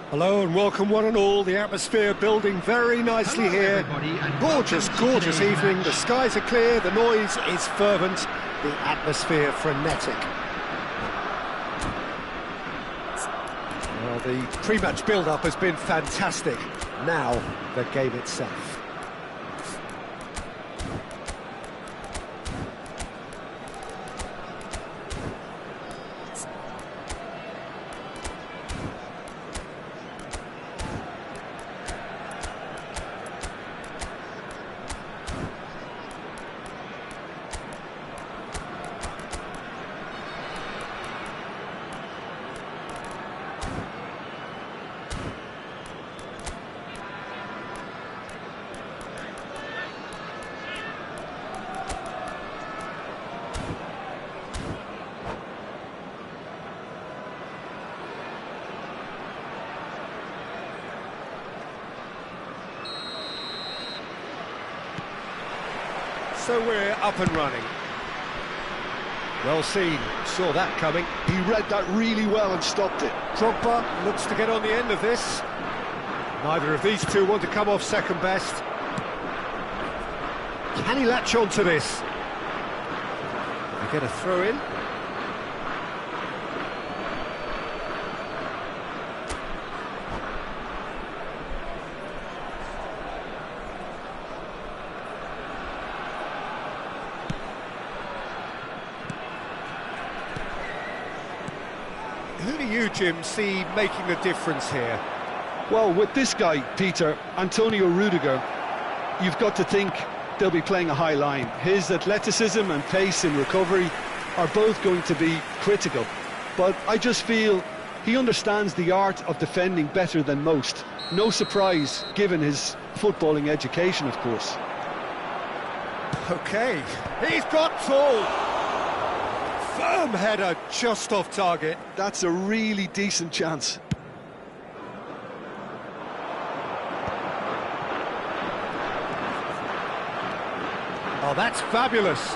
Hello and welcome one and all, the atmosphere building very nicely here. Gorgeous, gorgeous evening, the skies are clear, the noise is fervent, the atmosphere frenetic. Well, the pre-match build-up has been fantastic, now the game itself. So we're up and running. Well seen, saw that coming. He read that really well and stopped it. Drogba looks to get on the end of this. Neither of these two want to come off second best. Can he latch on to this? They get a throw in. Who do you, Jim, see making the difference here? Well, with this guy, Peter, Antonio Rudiger, you've got to think they'll be playing a high line. His athleticism and pace in recovery are both going to be critical. But I just feel he understands the art of defending better than most. No surprise, given his footballing education, of course. OK, he's got tall. Firm header, just off target. That's a really decent chance. Oh, that's fabulous.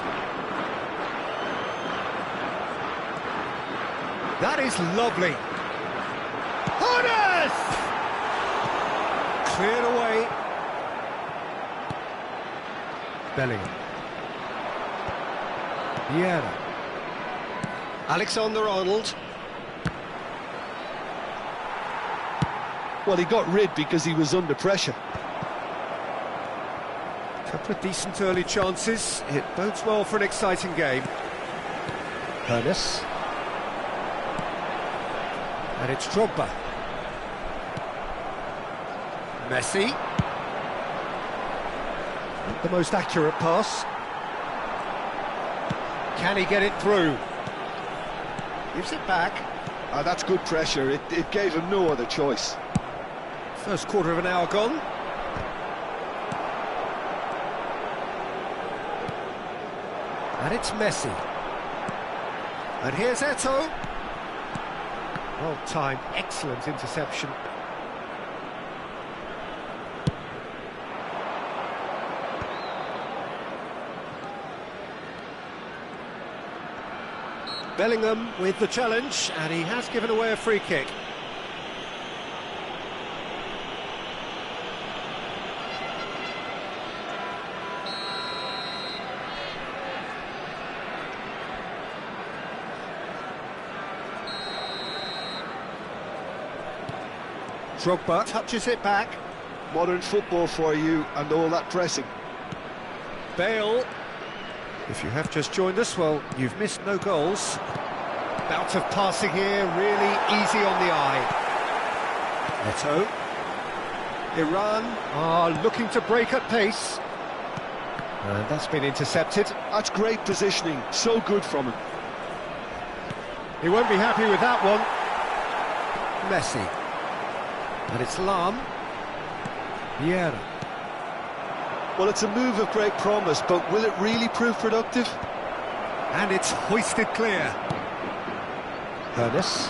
That is lovely. Horace! Cleared away. Bellingham. Vieira. Alexander-Arnold. Well, he got rid because he was under pressure. Couple of decent early chances. It bodes well for an exciting game. Ernest. And it's Drogba. Messi. Not the most accurate pass. Can he get it through? Gives it back. That's good pressure. It gave him no other choice. First quarter of an hour gone. And it's Messi. And here's Eto'o. Well timed, excellent interception. Bellingham with the challenge, and he has given away a free kick. Drogba touches it back. Modern football for you and all that pressing. Bale. If you have just joined us, well, you've missed no goals. Bout of passing here, really easy on the eye. Eto'o. Iran are looking to break at pace. And that's been intercepted. That's great positioning, so good from him. He won't be happy with that one. Messi. And it's Lahm. Vieira. Well, it's a move of great promise, but will it really prove productive? And it's hoisted clear. Ernest.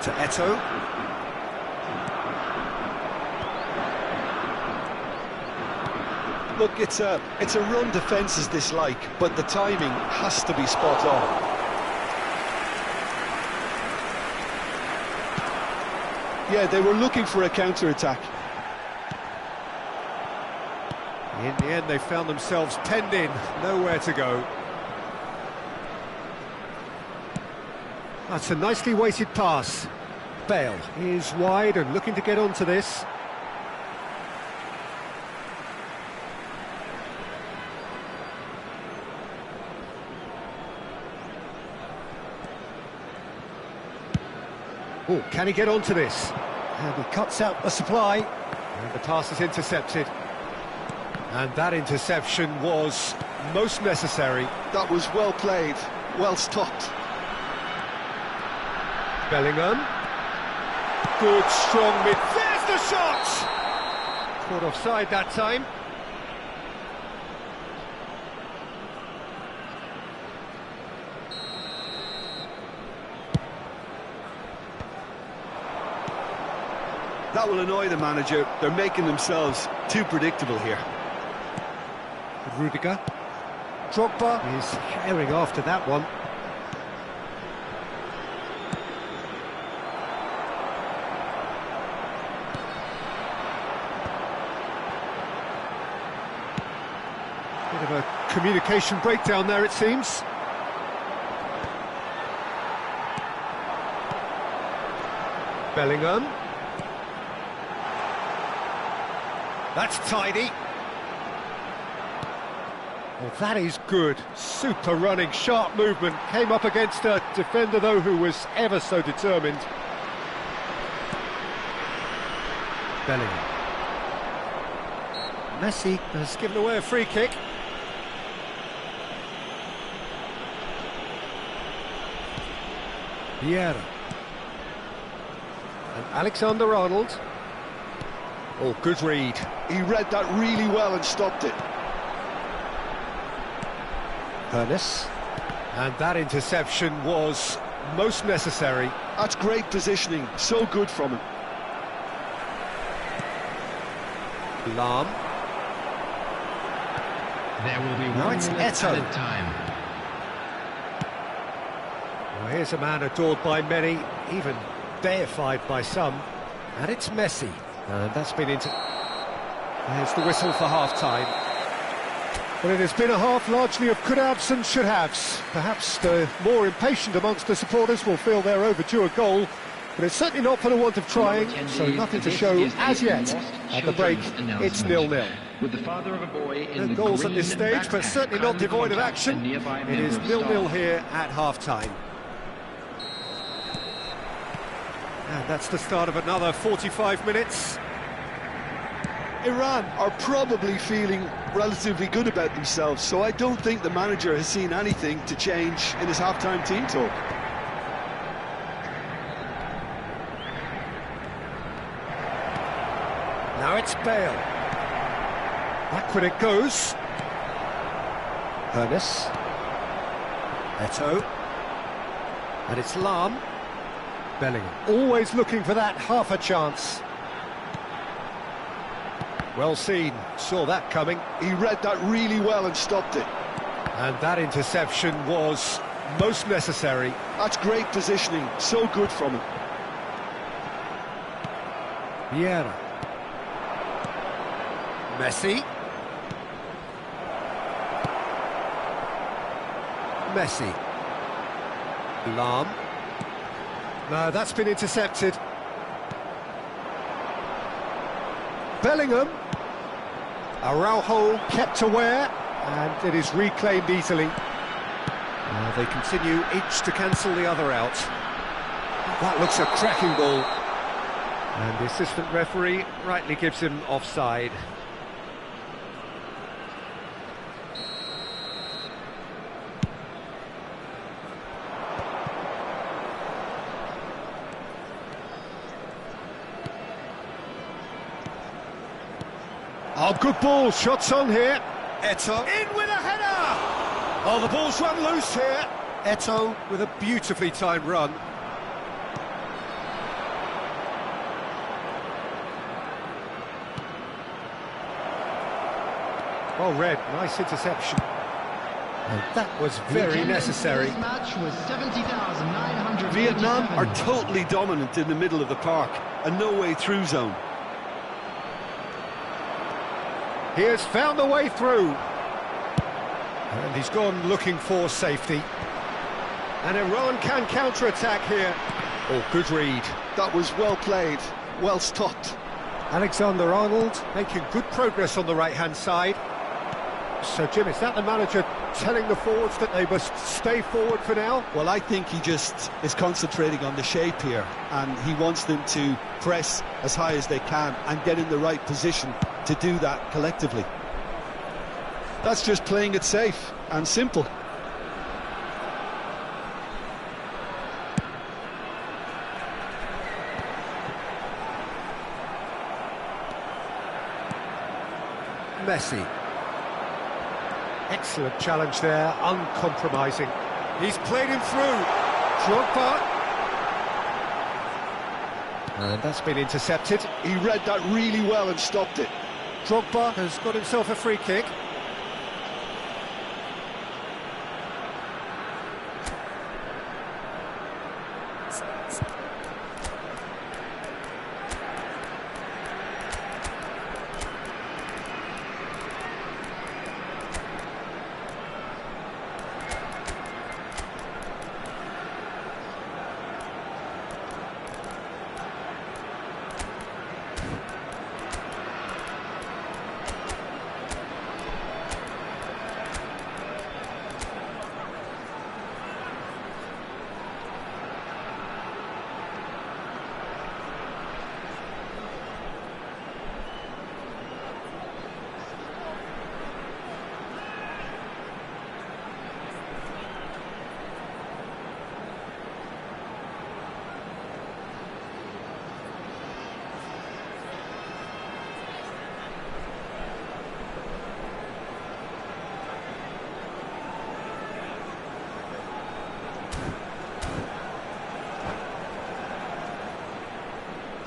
To Eto'o. Look, it's a run defences dislike, but the timing has to be spot on. Yeah, they were looking for a counter-attack. In the end, they found themselves penned in, nowhere to go. That's a nicely weighted pass. Bale is wide and looking to get onto this. Oh, can he get onto this? And he cuts out the supply. And the pass is intercepted. And that interception was most necessary. That was well played, well stopped. Bellingham. Good, strong mid. There's the shot! Caught offside that time. That will annoy the manager. They're making themselves too predictable here. Rudiger. Drogba is herring after that one. Bit of a communication breakdown there, it seems. Bellingham. That's tidy. Well, that is good. Super running, sharp movement. Came up against a defender, though, who was ever so determined. Bellingham. Messi has given away a free kick. Vieira. And Alexander-Arnold. Oh, good read. He read that really well and stopped it. Ernest. And that interception was most necessary. That's great positioning, so good from him. Lahm. There will be Now it's Eto'o. time. Well, here's a man adored by many, even deified by some. And it's Messi. And that's been into... There's the whistle for half-time. Well, it has been a half largely of could-haves and should-haves. Perhaps the more impatient amongst the supporters will feel they're overdue a goal, but it's certainly not for the want of trying, so nothing to show as yet. At the break, it's 0-0. With the father of a boy in No goals at this stage, but certainly not devoid of action. It is 0-0 here at half-time. And that's the start of another 45 minutes. Iran are probably feeling relatively good about themselves, so I don't think the manager has seen anything to change in his half-time team talk. Now it's Bale. Backward it goes. Ernest. Eto'o. And it's Lahm. Bellingham. Always looking for that half a chance. Well seen, saw that coming. He read that really well and stopped it. And that interception was most necessary. That's great positioning, so good from him. Vieira. Messi. Messi. Lahm. No, that's been intercepted. Bellingham. Araujo kept aware, and it is reclaimed easily. They continue each to cancel the other out. That looks a cracking ball. And the assistant referee rightly gives him offside. Oh, good ball, shots on here. Eto'o in with a header! Oh, the ball's run loose here. Eto'o with a beautifully timed run. Well read, nice interception. And that was very necessary. This match was 70,900. Vietnam are totally dominant in the middle of the park, and no way through zone. He has found a way through. And he's gone looking for safety. And Iran can counter-attack here. Oh, good read. That was well played, well stopped. Alexander-Arnold making good progress on the right-hand side. So, Jim, is that the manager telling the forwards that they must stay forward for now? Well, I think he just is concentrating on the shape here, and he wants them to press as high as they can and get in the right position to do that collectively. That's just playing it safe and simple. Messi. Excellent challenge there, uncompromising. He's played him through. Drogba. And that's been intercepted. He read that really well and stopped it. Drogba has got himself a free kick.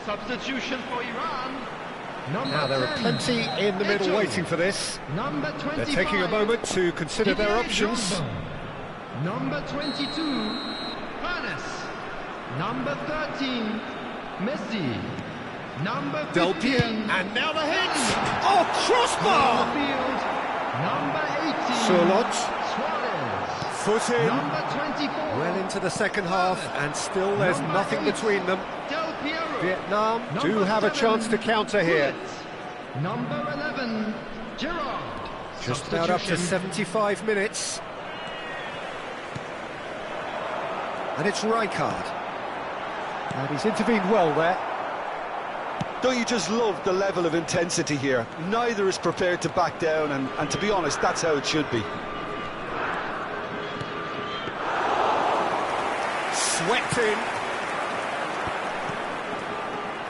Substitution for Iran. Now there are plenty in the middle waiting for this. Number 25. They're taking a moment to consider their options. Number 22, Ernest. Number 13, Messi. Number 15, Del Piero, and now the hit! Oh, crossbar! Number 18. Surlot. Suarez. Foot in. Number 24. Well into the second half, and still there's Number nothing 8. between them. Del Piero. Vietnam do Number have a 7. chance to counter here. Gullit. Number 11. Gerrard. Just about up to Substitution. 75 minutes. And it's Rijkaard. And he's intervened well there. Don't you just love the level of intensity here? Neither is prepared to back down, and to be honest, that's how it should be. Swept in.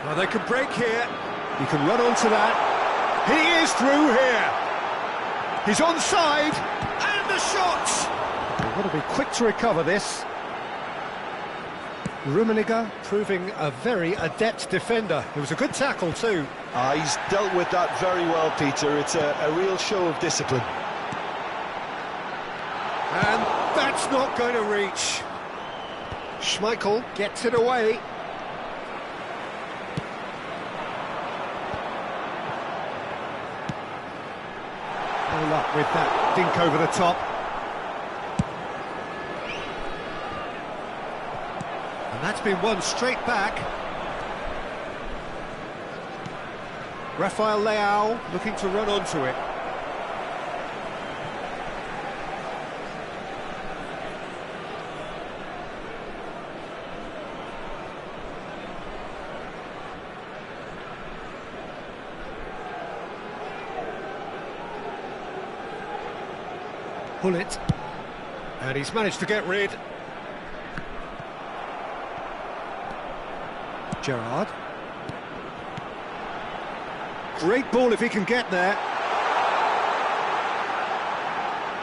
Well, they can break here. He can run onto that. He is through here. He's onside. And the shot! They've got to be quick to recover this. Rummenigge proving a very adept defender. It was a good tackle too. He's dealt with that very well, Peter. It's a real show of discipline. And that's not going to reach. Schmeichel gets it away. No luck with that dink over the top. And that's been won straight back. Rafael Leao looking to run onto it. Gullit. And he's managed to get rid. Gerrard. Great ball if he can get there.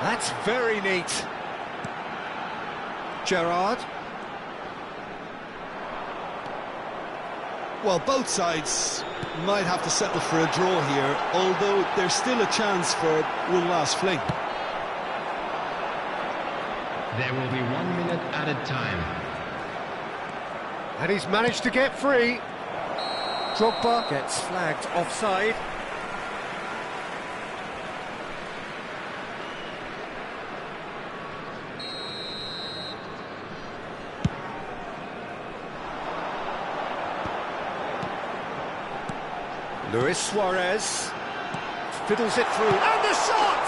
That's very neat. Gerrard. Well, both sides might have to settle for a draw here, although there's still a chance for one last fling. There will be 1 minute added time. And he's managed to get free. Drogba gets flagged offside. Luis Suarez fiddles it through, and the shot!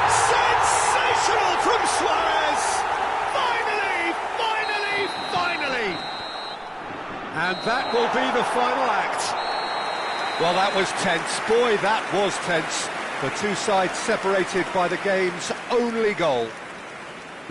Sensational from Suarez! Finally, finally, finally! And that will be the final act. Well, that was tense. Boy, that was tense. The two sides separated by the game's only goal.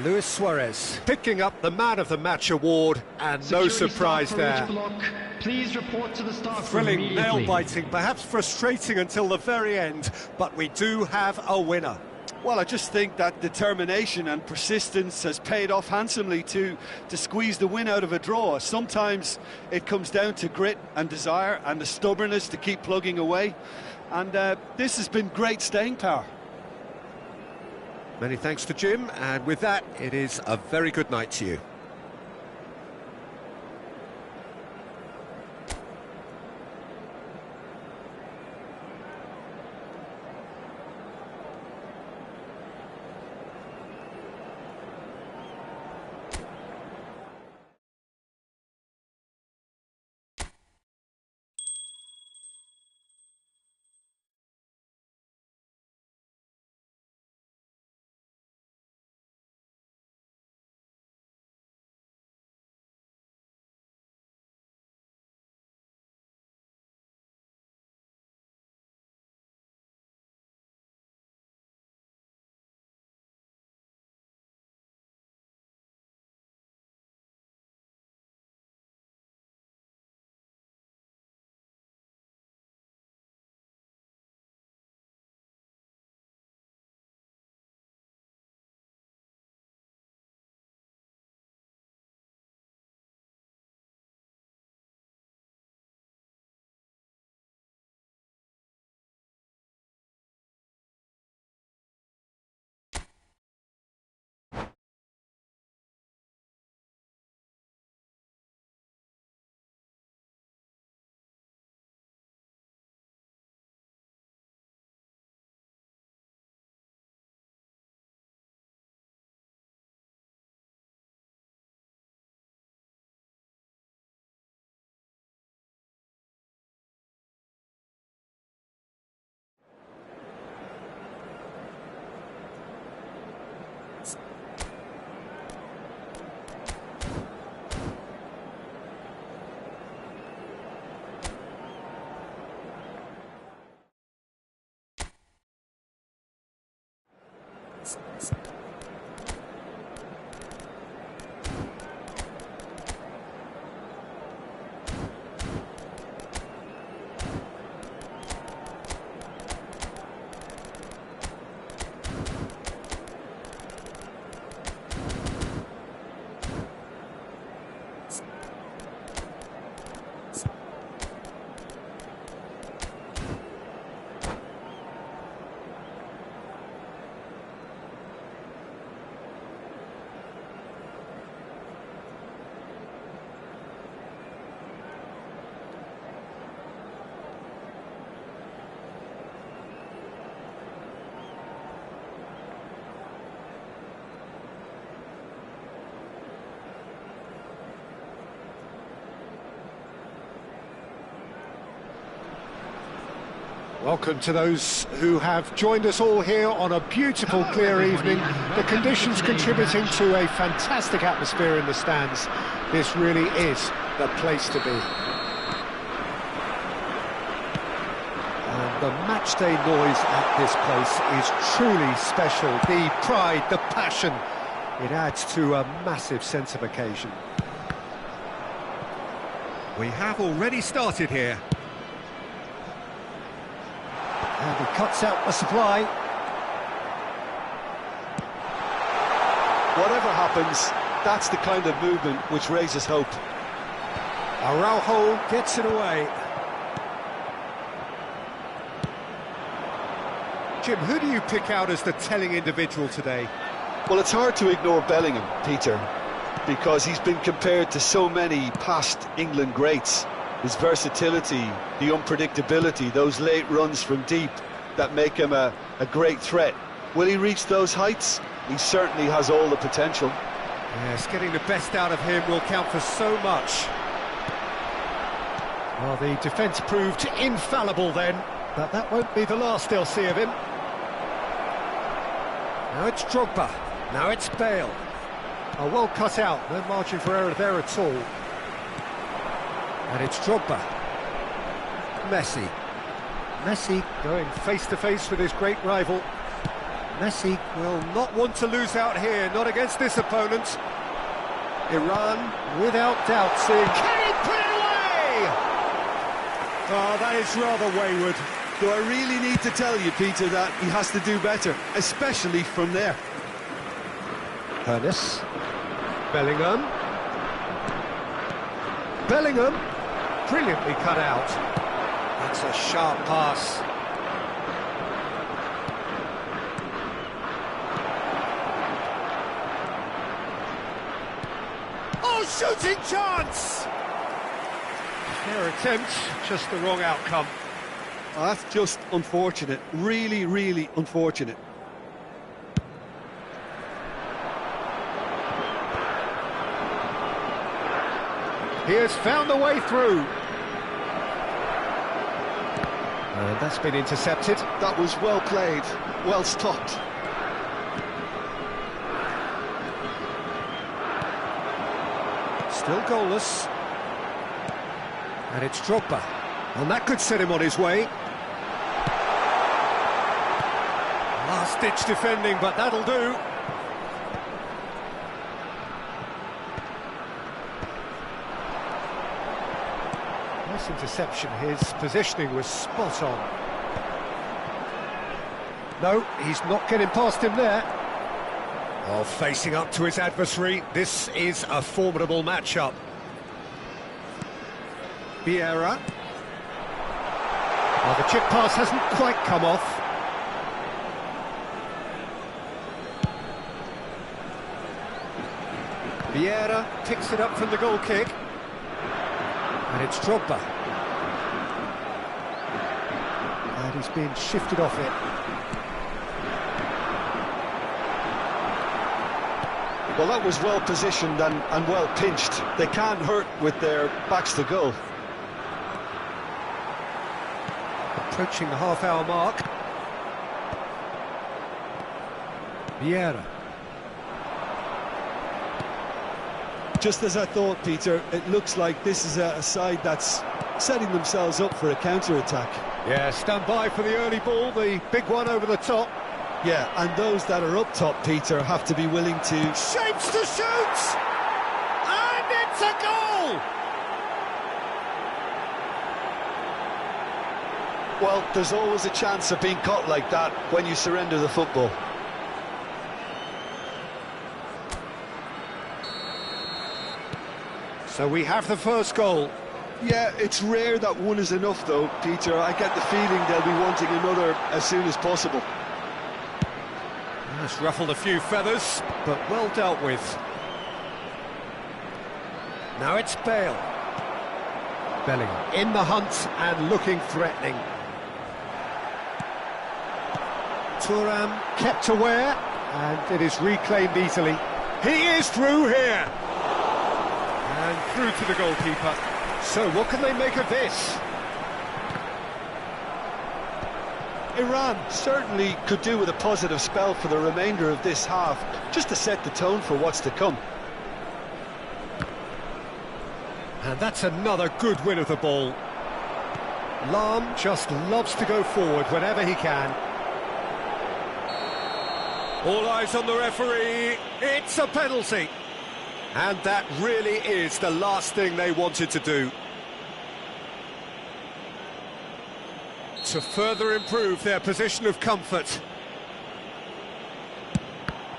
Luis Suarez picking up the Man of the Match award, and no Security surprise staff for there. each block, please report to the staff room Thrilling, immediately. nail-biting, perhaps frustrating until the very end, but we do have a winner. Well, I just think that determination and persistence has paid off handsomely to squeeze the win out of a draw. Sometimes it comes down to grit and desire and the stubbornness to keep plugging away. And this has been great staying power. Many thanks to Jim, and with that, it is a very good night to you. Welcome to those who have joined us all here on a beautiful, clear evening. The conditions contributing to a fantastic atmosphere in the stands. This really is the place to be. And the matchday noise at this place is truly special. The pride, the passion, it adds to a massive sense of occasion. We have already started here. And he cuts out the supply. Whatever happens, that's the kind of movement which raises hope. Araujo gets it away. Jim, who do you pick out as the telling individual today? Well, it's hard to ignore Bellingham, Peter, because he's been compared to so many past England greats. His versatility, the unpredictability, those late runs from deep that make him a great threat. Will he reach those heights? He certainly has all the potential. Yes, getting the best out of him will count for so much. Well, the defence proved infallible then, but that won't be the last they'll see of him. Now it's Drogba, now it's Bale. Oh, well cut out, no margin for error there at all. And it's Drogba. Messi. Messi going face-to-face with his great rival. Messi will not want to lose out here, not against this opponent. Iran, without doubt, seeing... Can he put it away? Oh, that is rather wayward. Do I really need to tell you, Peter, that he has to do better, especially from there? Ernest. Bellingham. Bellingham. Brilliantly cut out. That's a sharp pass. Oh, shooting chance! Fair attempt, just the wrong outcome. Oh, that's just unfortunate. Really, really unfortunate. He has found a way through. And that's been intercepted. That was well played, well stopped. Still goalless. And it's Drogba. And that could set him on his way. Last-ditch defending, but that'll do. Nice interception. His positioning was spot on. No, he's not getting past him there. Oh, facing up to his adversary. This is a formidable matchup. Vieira. Well, the chip pass hasn't quite come off. Vieira picks it up from the goal kick. And it's Drogba. And he's being shifted off it. Well, that was well positioned and well pinched. They can't hurt with their backs to goal. Approaching the half-hour mark. Vieira. Just as I thought, Peter, it looks like this is a side that's setting themselves up for a counter-attack. Yeah, stand by for the early ball, the big one over the top. Yeah, and those that are up top, Peter, have to be willing to... Shapes to shoot! And it's a goal! Well, there's always a chance of being caught like that when you surrender the football. So we have the first goal. Yeah, it's rare that one is enough, though, Peter. I get the feeling they'll be wanting another as soon as possible. It's ruffled a few feathers, but well dealt with. Now it's Bale. Bellingham in the hunt and looking threatening. Thuram kept aware, and it is reclaimed easily. He is through here! And through to the goalkeeper. So what can they make of this? Iran certainly could do with a positive spell for the remainder of this half, just to set the tone for what's to come. And that's another good win of the ball. Lahm just loves to go forward whenever he can. All eyes on the referee. It's a penalty. And that really is the last thing they wanted to do. To further improve their position of comfort.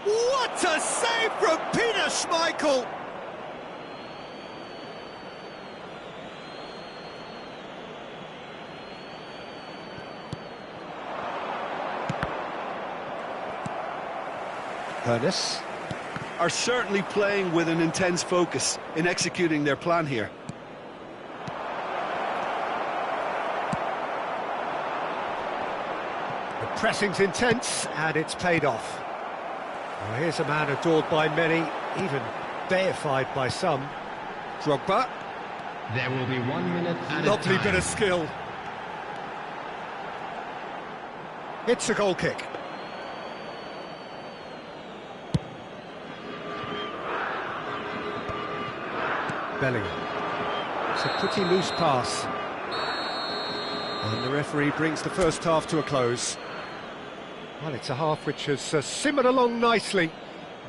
What a save from Peter Schmeichel! Ernest Are certainly playing with an intense focus in executing their plan here. The pressing's intense, and it's paid off. Well, here's a man adored by many, even deified by some. Drogba. There will be 1 minute at Lovely a time. bit of skill. It's a goal kick. Bellingham. It's a pretty loose pass. And the referee brings the first half to a close. Well, it's a half which has simmered along nicely,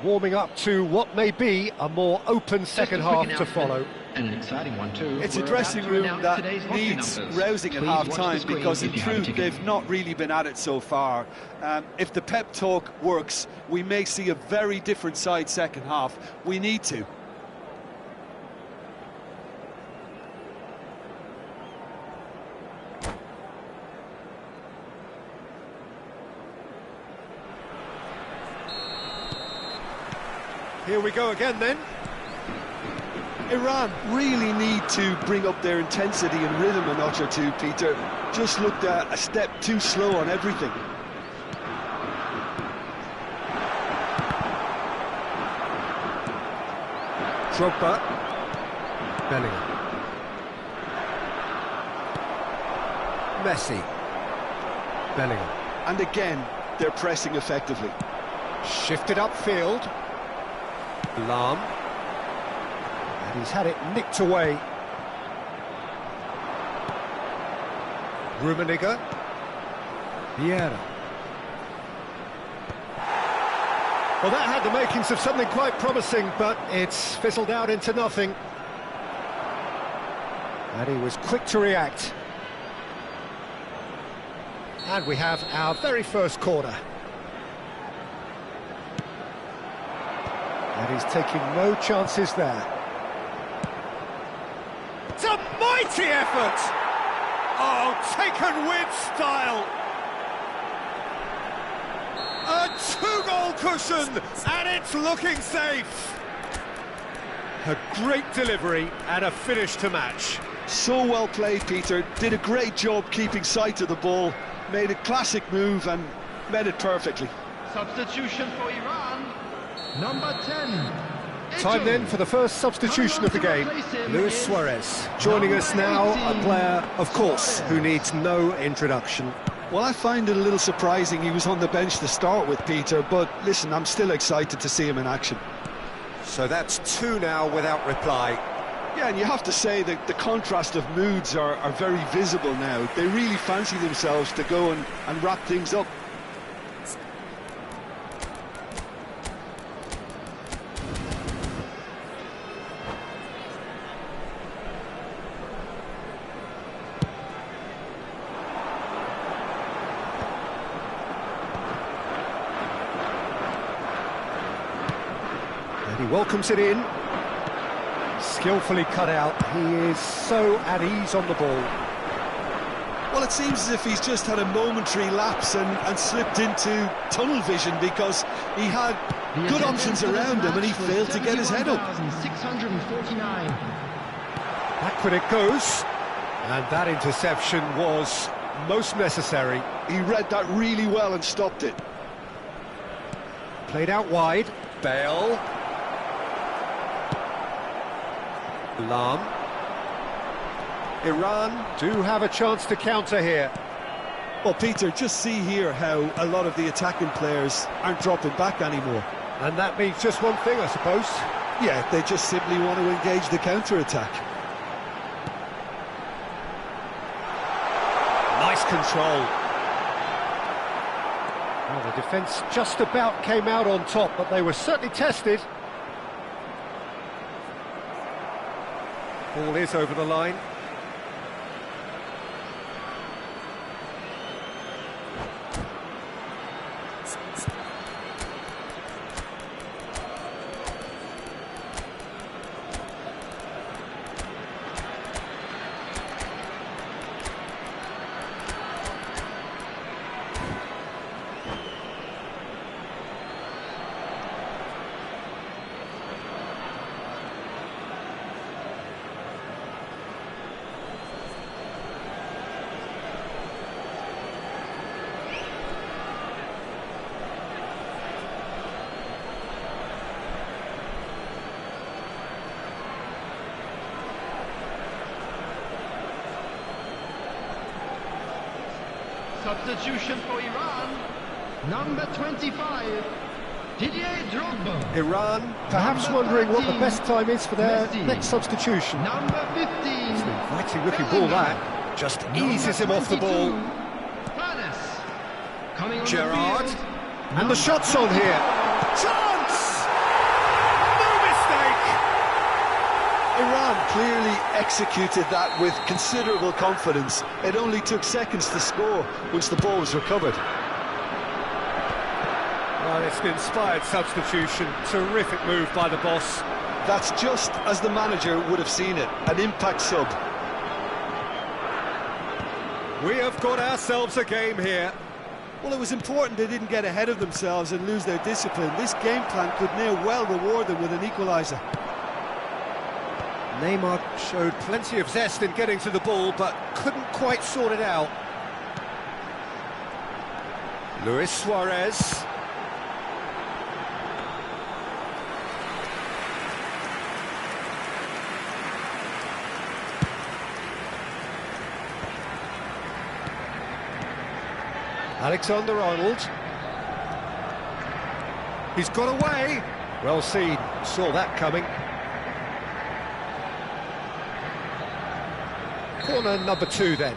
warming up to what may be a more open second half to follow. And an exciting one too. It's a We're dressing about to room announce that today's hockey needs numbers. rousing at Please watch the half-time, screen because in if you have a truth ticket. they've not really been at it so far. If the pep talk works, we may see a very different side second half. We need to. Here we go again then. Iran really need to bring up their intensity and rhythm a notch or two, Peter. Just looked a step too slow on everything. Drogba. Bellingham. Messi. Bellingham. And again, they're pressing effectively. Shifted upfield. Lahm. And he's had it nicked away. Rummenigge. Vieira. Well, that had the makings of something quite promising, but it's fizzled out into nothing. And he was quick to react. And we have our very first corner. And he's taking no chances there. It's a mighty effort! Oh, taken with style! A two-goal cushion, and it's looking safe! A great delivery and a finish to match. So well played, Peter. Did a great job keeping sight of the ball. Made a classic move and met it perfectly. Substitution for Iran. Number 10. Time then for the first substitution of the game. Luis Suarez joining us now, a player, of course, who needs no introduction. Well, I find it a little surprising he was on the bench to start with, Peter, but listen, I'm still excited to see him in action. So that's two now without reply. Yeah, and you have to say that the contrast of moods are very visible now. They really fancy themselves to go and wrap things up. He welcomes it in. Skillfully cut out. He is so at ease on the ball. Well, it seems as if he's just had a momentary lapse and slipped into tunnel vision, because he had good options around him and he failed to get his head up. 649. Backward it goes. And that interception was most necessary. He read that really well and stopped it. Played out wide. Bale. Lam. Iran do have a chance to counter here. Well, Peter, just see here how a lot of the attacking players aren't dropping back anymore. And that means just one thing, I suppose. Yeah, they just simply want to engage the counter-attack. Nice control. Well, the defence just about came out on top, but they were certainly tested. Ball is over the line. Substitution for Iran. Number 25, Didier Drogba. Iran perhaps wondering what the best time is for their Messi. next substitution. Number 15, Inviting looking ball that. Just eases him off the ball. Panes. Coming on Gerrard. the field. And the shot's on here. Chance! No mistake! Iran clearly executed that with considerable confidence. It only took seconds to score once the ball was recovered. Well, it's an inspired substitution. Terrific move by the boss. That's just as the manager would have seen it, an impact sub. We have got ourselves a game here. Well, it was important they didn't get ahead of themselves and lose their discipline. This game plan could now well reward them with an equaliser. Neymar showed plenty of zest in getting to the ball, but couldn't quite sort it out. Luis Suarez. Alexander-Arnold. He's got away. Well seen, saw that coming. Corner number 2 then.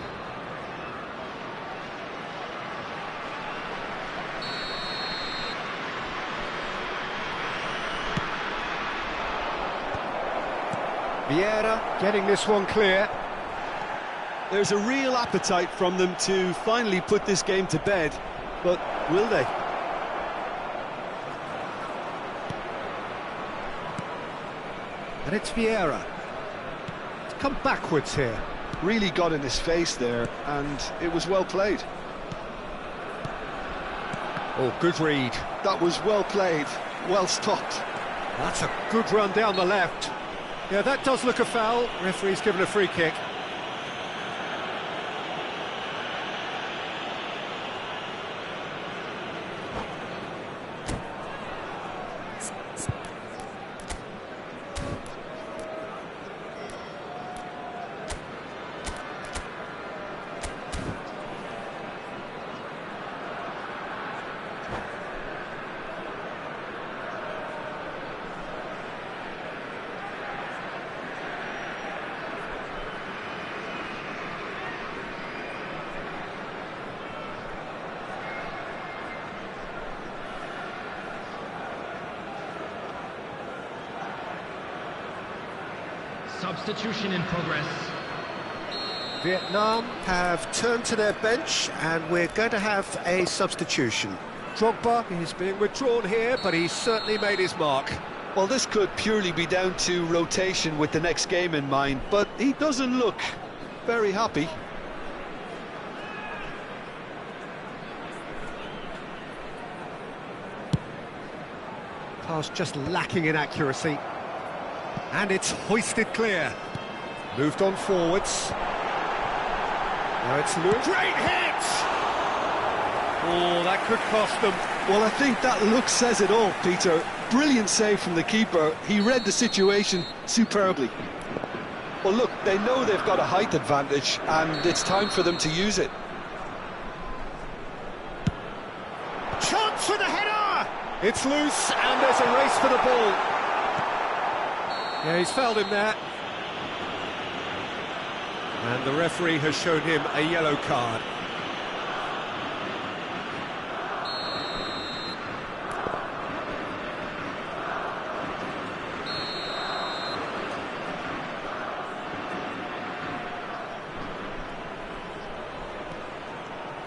Vieira getting this one clear. There's a real appetite from them to finally put this game to bed, but will they? And it's Vieira. It's come backwards here. Really got in his face there, and it was well played. Oh, good read. That was well played, well stopped. That's a good run down the left. Yeah, that does look a foul. Referee's given a free kick. Substitution in progress. Vietnam have turned to their bench, and we're going to have a substitution. Drogba is being withdrawn here, but he's certainly made his mark. Well, this could purely be down to rotation with the next game in mind, but he doesn't look very happy. Pass just lacking in accuracy. And it's hoisted clear. Moved on forwards. Now it's Lewis. Great hit! Oh, that could cost them. Well, I think that look says it all, Peter. Brilliant save from the keeper. He read the situation superbly. Well, look, they know they've got a height advantage, and it's time for them to use it. Chance for the header! It's loose, and there's a race for the ball. Yeah, he's fouled him there. And the referee has shown him a yellow card.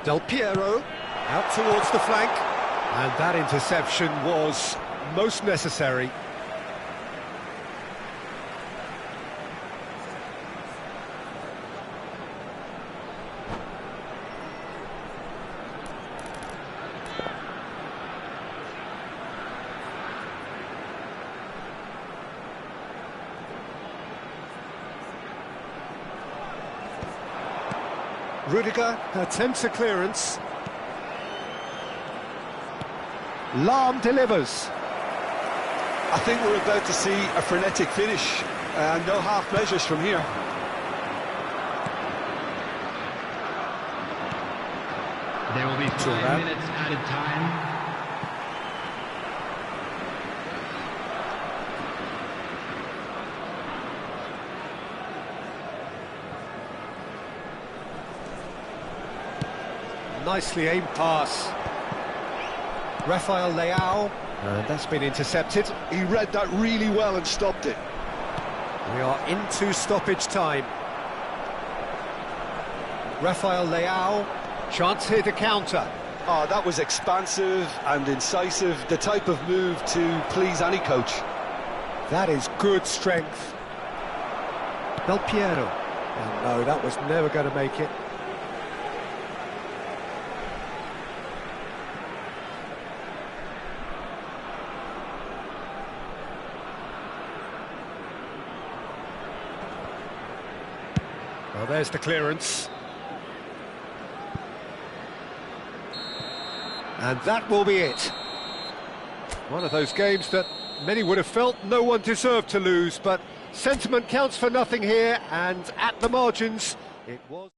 Del Piero out towards the flank, and that interception was most necessary. Rudiger attempts a clearance. Lahm delivers. I think we're about to see a frenetic finish, and no half measures from here. There will be 5 minutes added time. Nicely aimed pass. Rafael Leao, and that's been intercepted. He read that really well and stopped it. We are into stoppage time. Rafael Leao, chance here to counter. Oh, that was expansive and incisive, the type of move to please any coach. That is good strength. Del Piero. Oh, no, that was never going to make it. Well, there's the clearance. And that will be it. One of those games that many would have felt no one deserved to lose, but sentiment counts for nothing here, and at the margins, it was...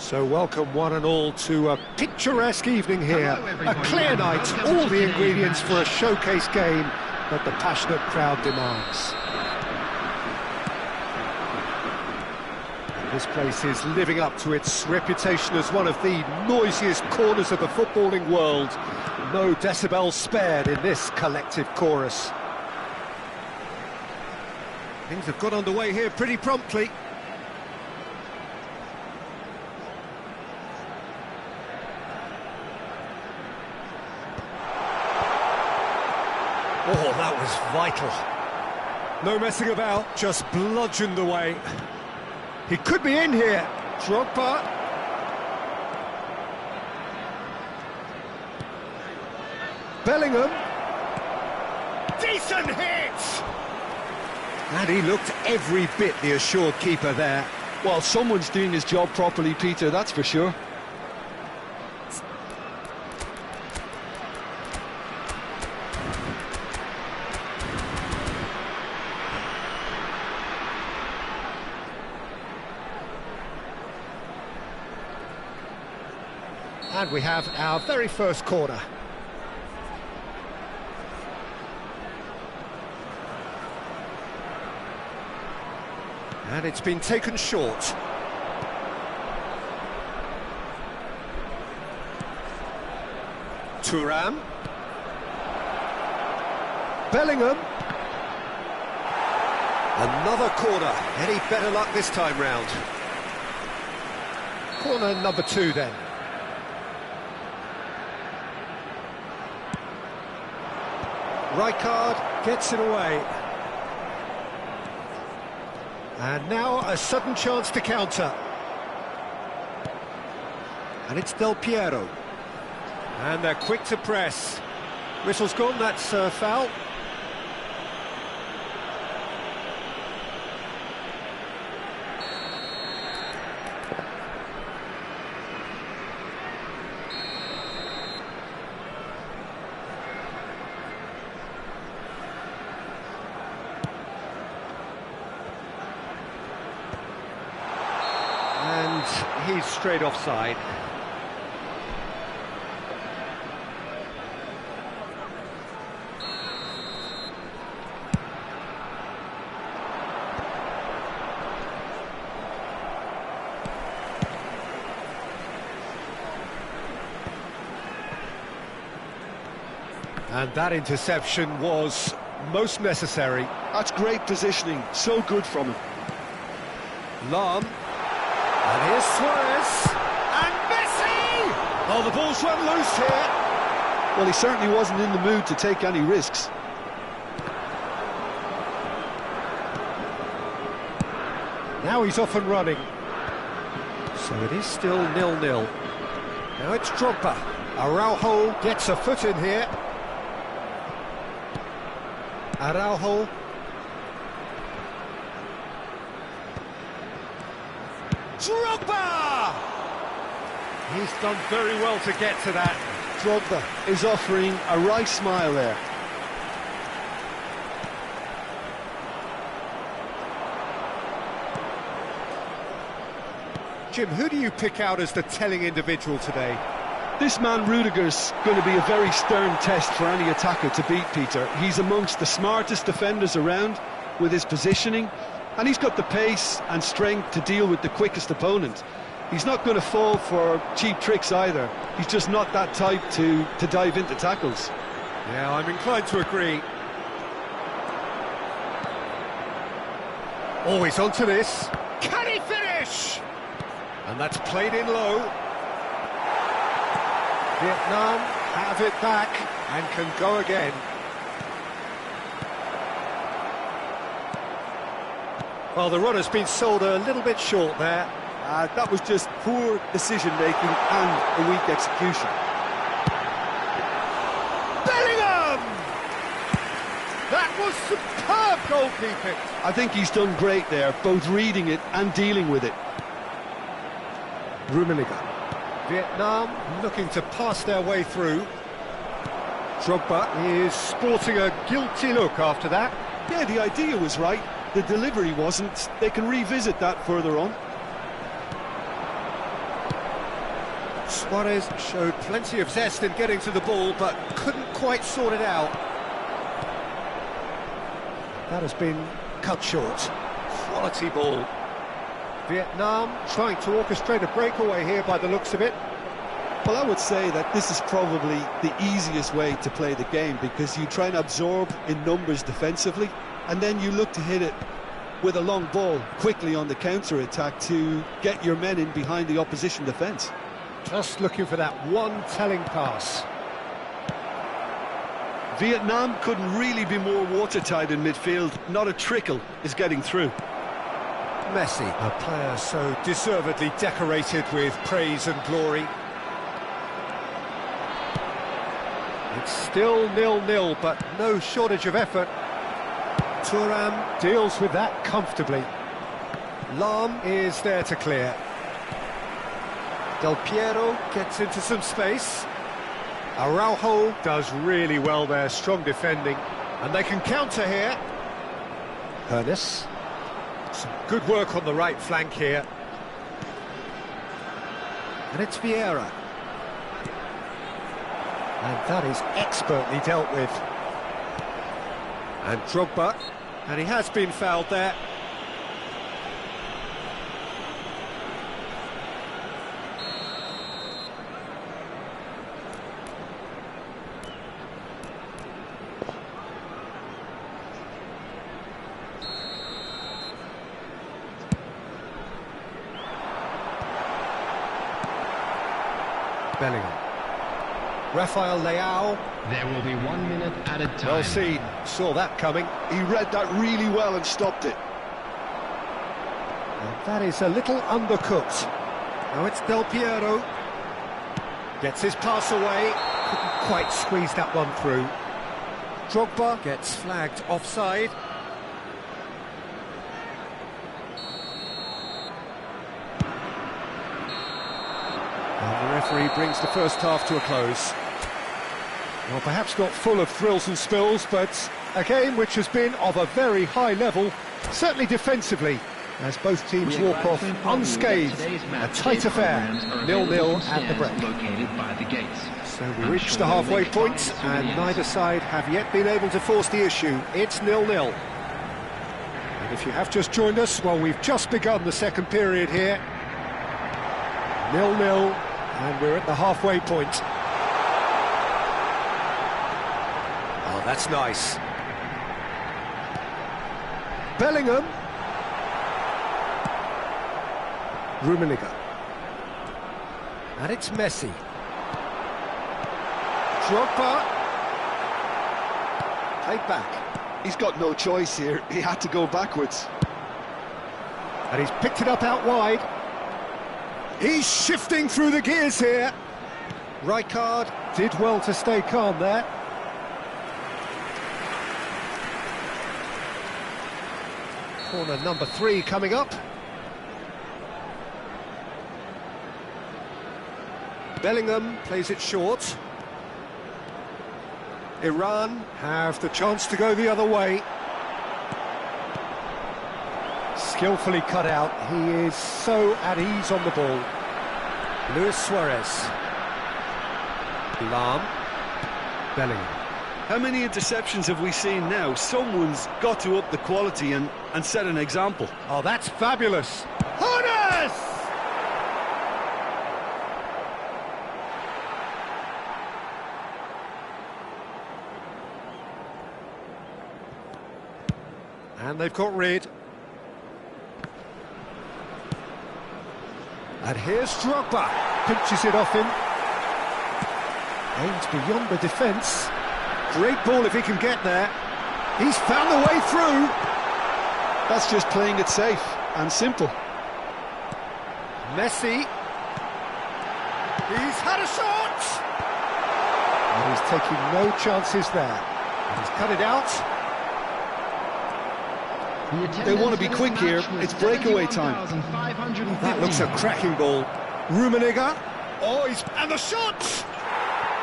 So welcome one and all to a picturesque evening here, a clear night, all the ingredients for a showcase game that the passionate crowd demands. This place is living up to its reputation as one of the noisiest corners of the footballing world. No decibels spared in this collective chorus. Things have got underway here pretty promptly. Oh, that was vital. No messing about, just bludgeoned away. He could be in here. Drogba. Bellingham. Decent hit! And he looked every bit the assured keeper there. Well, someone's doing his job properly, Peter, that's for sure. And we have our very first corner. And it's been taken short. Thuram. Bellingham. Another corner. Any better luck this time round? Corner number 2 then. Rijkaard gets it away. And now a sudden chance to counter. And it's Del Piero. And they're quick to press. Whistle's gone, that's a foul. He's straight offside. And that interception was most necessary. That's great positioning, so good from him. Lahm. And here's Suarez, and Messi! Oh, the ball's run loose here. Well, he certainly wasn't in the mood to take any risks. Now he's off and running. So it is still 0-0. Now it's Drogba. Araujo gets a foot in here. Araujo. Drogba! He's done very well to get to that. Drogba is offering a right smile there. Jim, who do you pick out as the telling individual today? This man Rudiger's going to be a very stern test for any attacker to beat, Peter. He's amongst the smartest defenders around with his positioning, and he's got the pace and strength to deal with the quickest opponent. He's not going to fall for cheap tricks either. He's just not that type to dive into tackles. Yeah, I'm inclined to agree. Oh, he's onto this. Can he finish? And that's played in low. Vietnam have it back and can go again. Well, the run has been sold a little bit short there. That was just poor decision-making and a weak execution. Bellingham! That was superb goalkeeping. I think he's done great there, both reading it and dealing with it. Rummenigge. Vietnam looking to pass their way through. Drogba is sporting a guilty look after that. Yeah, the idea was right. The delivery wasn't. They can revisit that further on. Suarez showed plenty of zest in getting to the ball, but couldn't quite sort it out. That has been cut short. Quality ball. Vietnam trying to orchestrate a breakaway here by the looks of it. Well, I would say that this is probably the easiest way to play the game, because you try and absorb in numbers defensively, and then you look to hit it with a long ball quickly on the counter-attack to get your men in behind the opposition defence. Just looking for that one telling pass. Vietnam couldn't really be more watertight in midfield. Not a trickle is getting through. Messi, a player so deservedly decorated with praise and glory. It's still 0-0, but no shortage of effort. Thuram deals with that comfortably. Lahm is there to clear. Del Piero gets into some space. Araujo does really well there, strong defending. And they can counter here. Hernes. Some good work on the right flank here. And it's Vieira. And that is expertly dealt with. And Drogba. And he has been fouled there. Bellingham. Rafael Leao. There will be 1 minute added time. Well seen, saw that coming. He read that really well and stopped it. And that is a little undercooked. Now it's Del Piero. Gets his pass away. Couldn't quite squeeze that one through. Drogba gets flagged offside. And the referee brings the first half to a close. Well, perhaps not full of thrills and spills, but a game which has been of a very high level, certainly defensively, as both teams walk off unscathed. A tight affair, 0-0 at the break. So we reach the halfway point, and neither side have yet been able to force the issue. It's 0-0. And if you have just joined us, well, we've just begun the second period here. 0-0, and we're at the halfway point. Oh, that's nice. Bellingham. Rummenigge. And it's Messi. Drogba. Played back. He's got no choice here. He had to go backwards. And he's picked it up out wide. He's shifting through the gears here. Rijkaard did well to stay calm there. Corner number 3 coming up. Bellingham plays it short. Iran have the chance to go the other way. Skillfully cut out. He is so at ease on the ball. Luis Suarez. Lahm. Bellingham. How many interceptions have we seen now? Someone's got to up the quality and set an example. Oh, that's fabulous. Hernes! And they've got rid. And here's Drogba. Pinches it off him. Aims beyond the defence. Great ball if he can get there. He's found the way through. That's just playing it safe and simple. Messi. He's had a shot. And he's taking no chances there. And he's cut it out. They want to be quick here. It's breakaway time. That looks a cracking ball. Rummenigge. Oh, and the shot!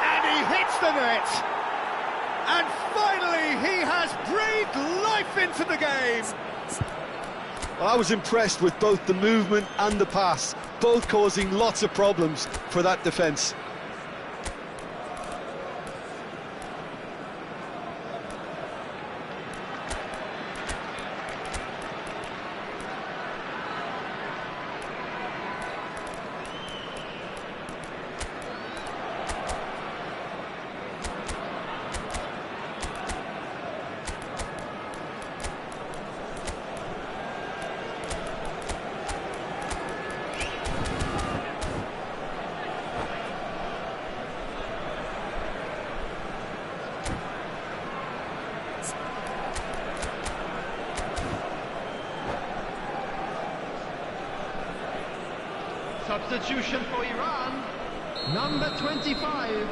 And he hits the net. And finally, he has breathed life into the game. Well, I was impressed with both the movement and the pass. both causing lots of problems for that defence. Substitution for Iran, number 25.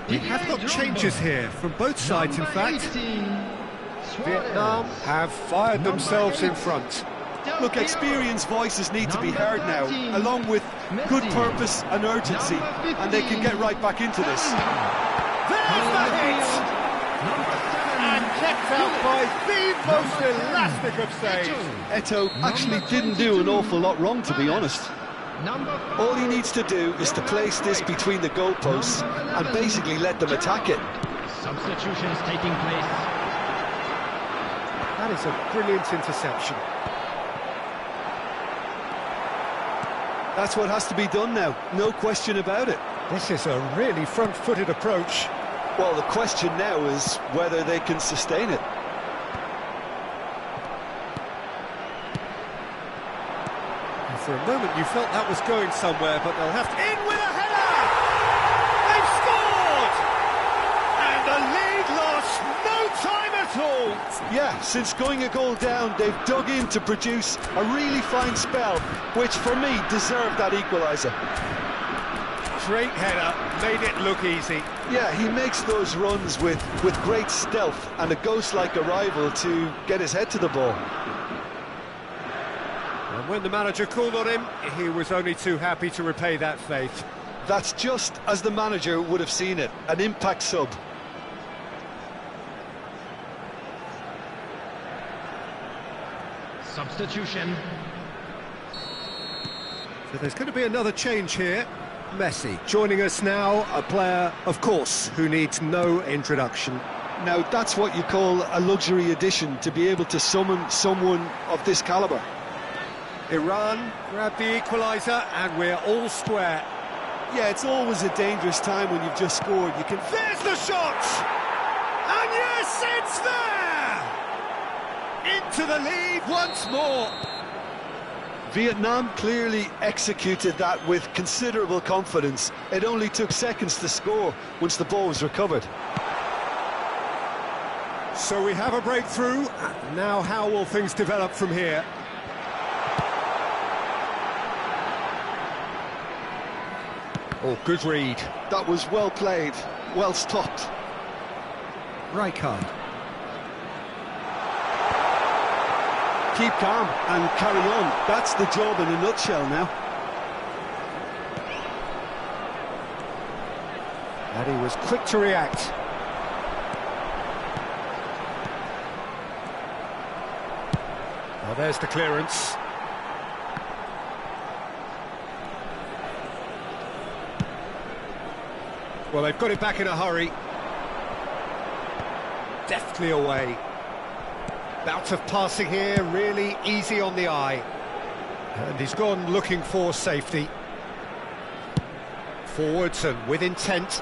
We have got changes here from both sides, in fact. 18, Vietnam have fired themselves in front. Look, experienced voices need to be heard now, along with good purpose and urgency, and they can get right back into this. There's the hit! And kept out by the most elastic of saves. Eto'o actually didn't do an awful lot wrong, to be honest. All he needs to do is to place this between the goalposts and basically let them attack it. Substitutions taking place. That is a brilliant interception. That's what has to be done now, no question about it. This is a really front-footed approach. Well, the question now is whether they can sustain it. For a moment you felt that was going somewhere, but they'll have to... In with a header! They've scored! And the lead lost no time at all! Yeah, since going a goal down, they've dug in to produce a really fine spell, which for me deserved that equaliser. Great header, made it look easy. Yeah, he makes those runs with great stealth and a ghost-like arrival to get his head to the ball. And when the manager called on him, he was only too happy to repay that faith. That's just as the manager would have seen it, an impact sub. Substitution. So there's going to be another change here. Messi joining us now, a player, of course, who needs no introduction. Now, that's what you call a luxury addition, to be able to summon someone of this calibre. Iran grab the equaliser and we're all square. Yeah, it's always a dangerous time when you've just scored. You can... There's the shot! And yes, it's there! Into the lead once more. Vietnam clearly executed that with considerable confidence. It only took seconds to score once the ball was recovered. So we have a breakthrough. Now how will things develop from here? Oh, good read. That was well played, well stopped. Rijkaard. Keep calm and carry on. That's the job in a nutshell now. And he was quick to react. Well, there's the clearance. Well, they've got it back in a hurry. Deftly away. Bout of passing here, really easy on the eye. And he's gone looking for safety. Forwards and with intent.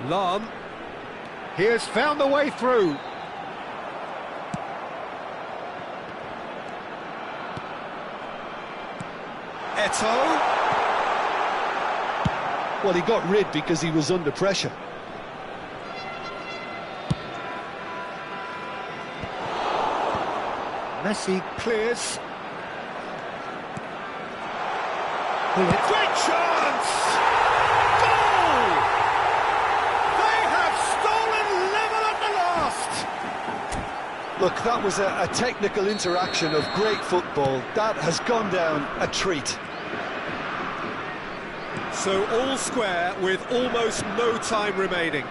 Lahm. He has found the way through. Eto'o. Well, he got rid because he was under pressure. Messi clears. Great chance! Goal! They have stolen level at the last! Look, that was a technical interaction of great football. That has gone down a treat. So all square with almost no time remaining.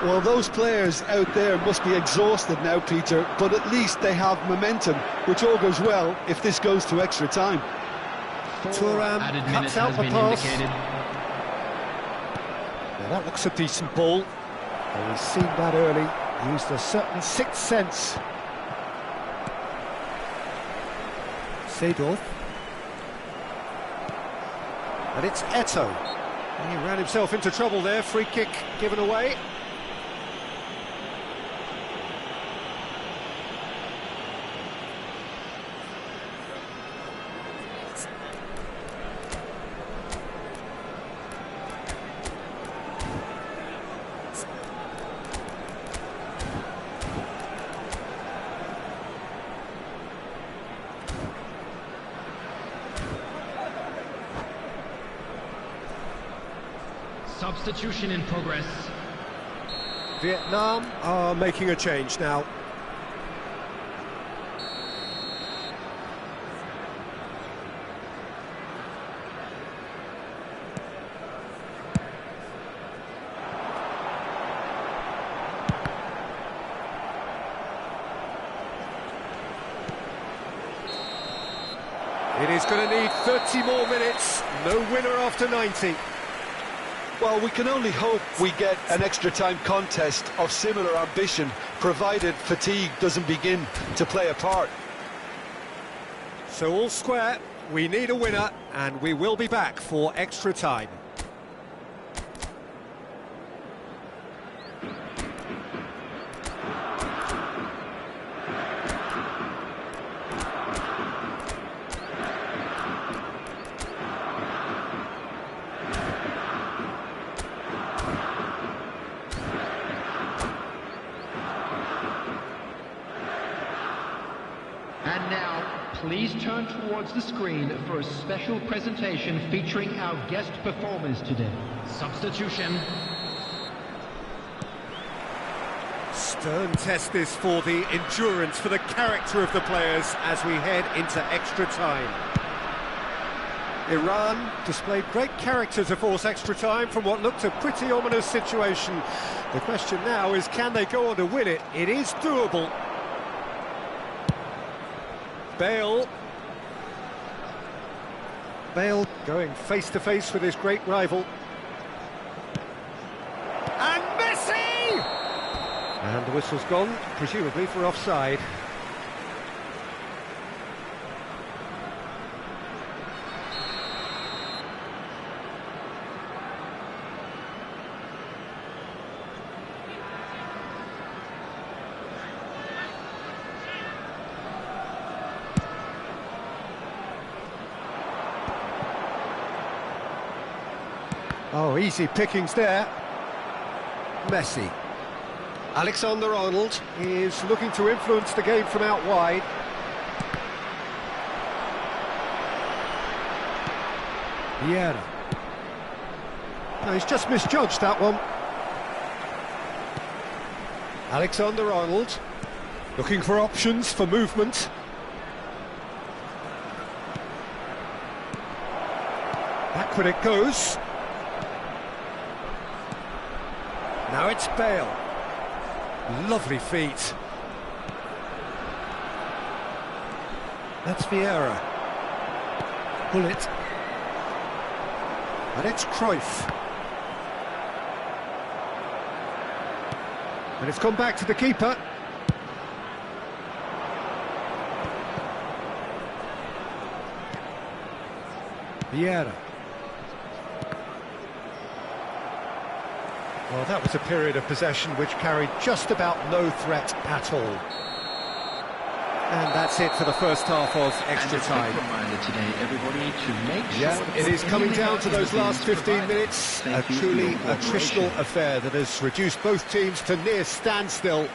Well, those players out there must be exhausted now, Peter, but at least they have momentum, which all goes well if this goes to extra time. Thuram cuts out the pass. Now that looks a decent ball. And he's seen that early, used a certain sixth sense. Seedorf. And it's Eto'o. He ran himself into trouble there, free kick given away. Substitution in progress. Vietnam are making a change now. It is going to need 30 more minutes. No winner after 90. Well, we can only hope we get an extra-time contest of similar ambition, provided fatigue doesn't begin to play a part. So all square, we need a winner, and we will be back for extra time. And now, please turn towards the screen for a special presentation featuring our guest performers today. Substitution. Stern test this for the endurance, for the character of the players as we head into extra time. Iran displayed great character to force extra time from what looked a pretty ominous situation. The question now is, can they go on to win it? It is doable. Bale going face-to-face with his great rival. And Messi! And the whistle's gone, presumably for offside. Oh, easy pickings there. Messi. Alexander-Arnold is looking to influence the game from out wide. Vieira. No, he's just misjudged that one. Alexander-Arnold looking for options for movement. Backward it goes. Now it's Bale. Lovely feet. That's Vieira. Bullet. And it's Cruyff. And it's gone back to the keeper. Vieira. Well, that was a period of possession which carried just about no threat at all. And that's it for the first half of extra time. Today, everybody, to make sure yeah, it is coming down to those last 15 minutes. A truly attritional affair that has reduced both teams to near standstill.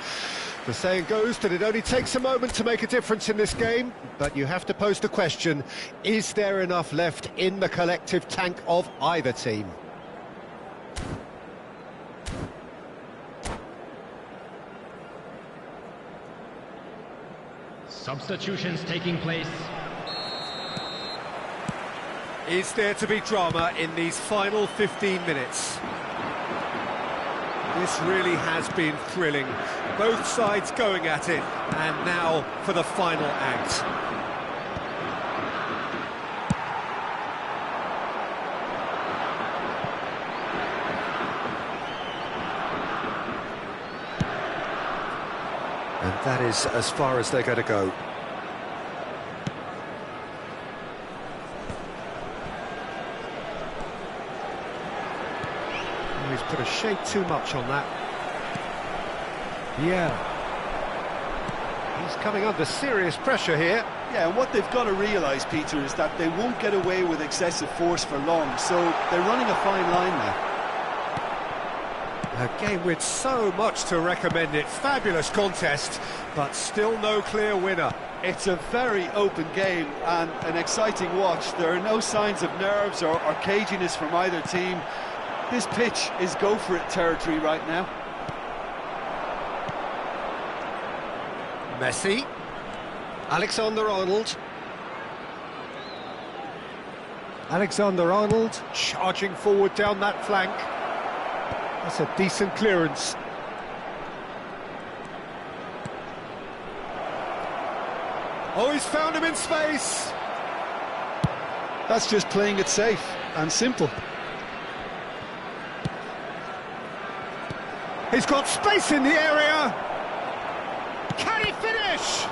The saying goes that it only takes a moment to make a difference in this game, but you have to pose the question, is there enough left in the collective tank of either team? Substitutions taking place. Is there to be drama in these final 15 minutes? This really has been thrilling. Both sides going at it, and now for the final act. And that is as far as they're going to go. He's put a shade too much on that. Yeah. He's coming under serious pressure here. Yeah, and what they've got to realise, Peter, is that they won't get away with excessive force for long, so they're running a fine line now. A game with so much to recommend it. Fabulous contest, but still no clear winner. It's a very open game and an exciting watch. There are no signs of nerves or caginess from either team. This pitch is go-for-it territory right now. Messi. Alexander-Arnold. Alexander-Arnold charging forward down that flank. That's a decent clearance. Oh, he's found him in space. That's just playing it safe and simple. He's got space in the area. Can he finish?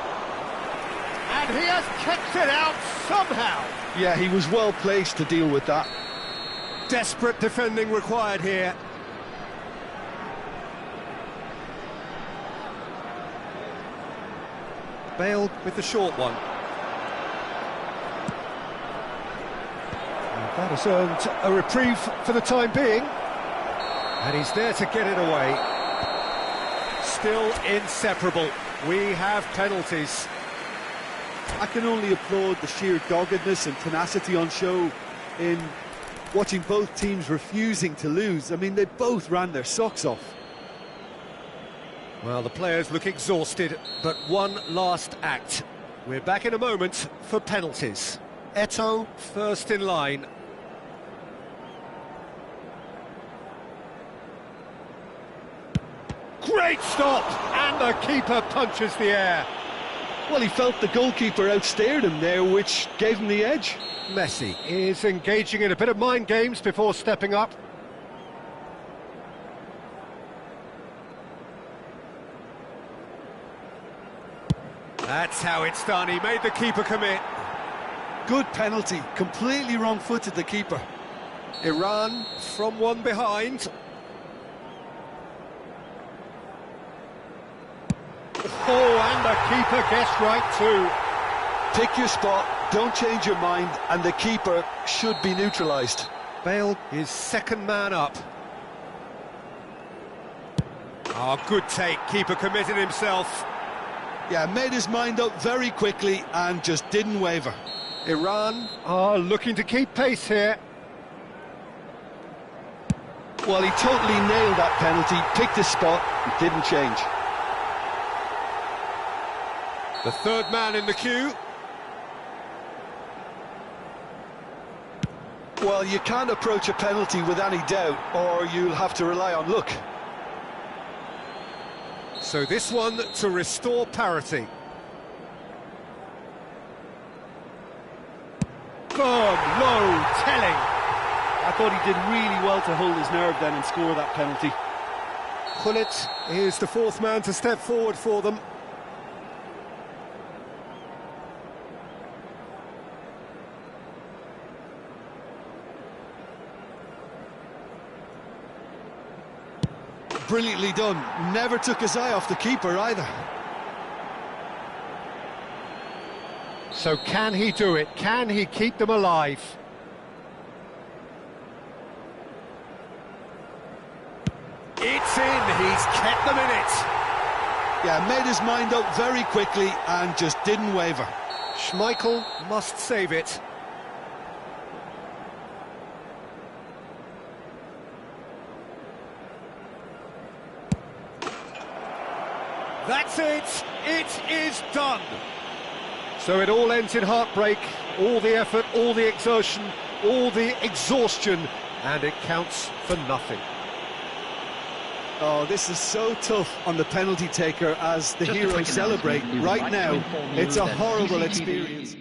And he has kept it out somehow. Yeah, he was well placed to deal with that. Desperate defending required here. Bale with the short one. And that has earned a reprieve for the time being. And he's there to get it away. Still inseparable. We have penalties. I can only applaud the sheer doggedness and tenacity on show in watching both teams refusing to lose. I mean, they both ran their socks off. Well, the players look exhausted, but one last act. We're back in a moment for penalties. Eto'o first in line. Great stop! And the keeper punches the air. Well, he felt the goalkeeper outstared him there, which gave him the edge. Messi is engaging in a bit of mind games before stepping up. That's how it's done. He made the keeper commit. Good penalty. Completely wrong-footed, the keeper. Iran from one behind. Oh, and the keeper guessed right too. Pick your spot, don't change your mind, and the keeper should be neutralised. Bale is second man up. Oh, good take. Keeper committed himself. Yeah, made his mind up very quickly and just didn't waver. Iran are looking to keep pace here. Well, he totally nailed that penalty, picked his spot, and didn't change. The third man in the queue. Well, you can't approach a penalty with any doubt, or you'll have to rely on luck. So this one to restore parity. Firm, low, telling. I thought he did really well to hold his nerve then and score that penalty. Gullit is the fourth man to step forward for them. Brilliantly done. Never took his eye off the keeper either. So can he do it? Can he keep them alive? It's in. He's kept them in it. Yeah, made his mind up very quickly and just didn't waver. Schmeichel must save it. That's it! It is done! So it all ends in heartbreak, all the effort, all the exertion, all the exhaustion, and it counts for nothing. Oh, this is so tough on the penalty taker as the Just a heroes quick celebrate. announcement. We would Right like to now, inform you it's a that horrible CCTV experience.